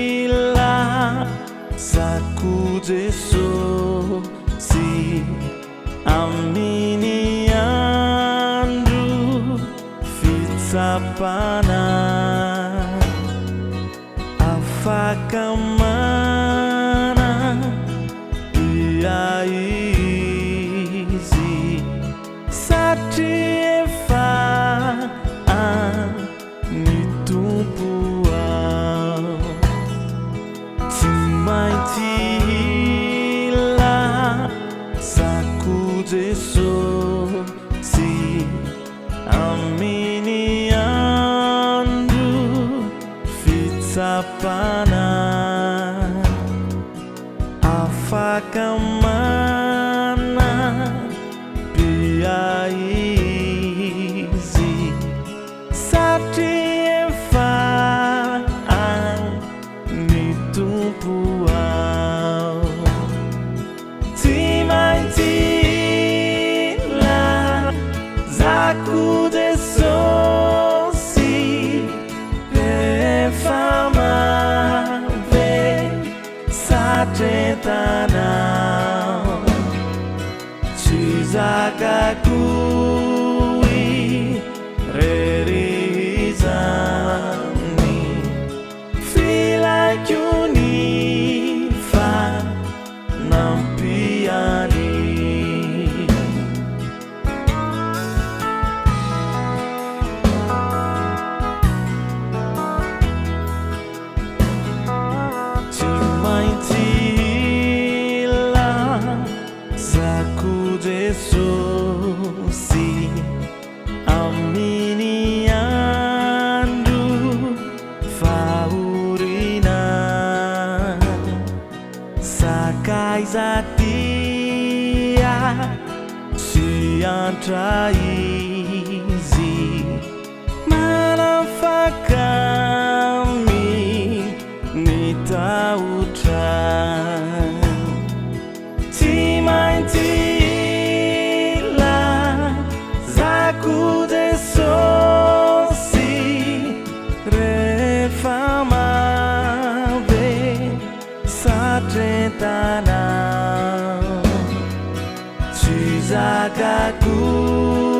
Timaitila Saku Jesu si Amini Andru Fitsapana Afakamana Iaizi Satiefa Nitumpua Timaitila Saku Jesu si Amini Andru Fitsapana Afakamana Piaizi Satiefa Nitumpua Timaitila Saku Jesu si Refama Ve Satretana Chizakakui Rerizani Feel like you need fun Nampiani Timaitila Saku Jesu si Amini Andru Faurina Sakai Zatia si Antraizi Manafakami Nitautra Timaitila Saku Jesu si Refama Ve Satretana Chizakakui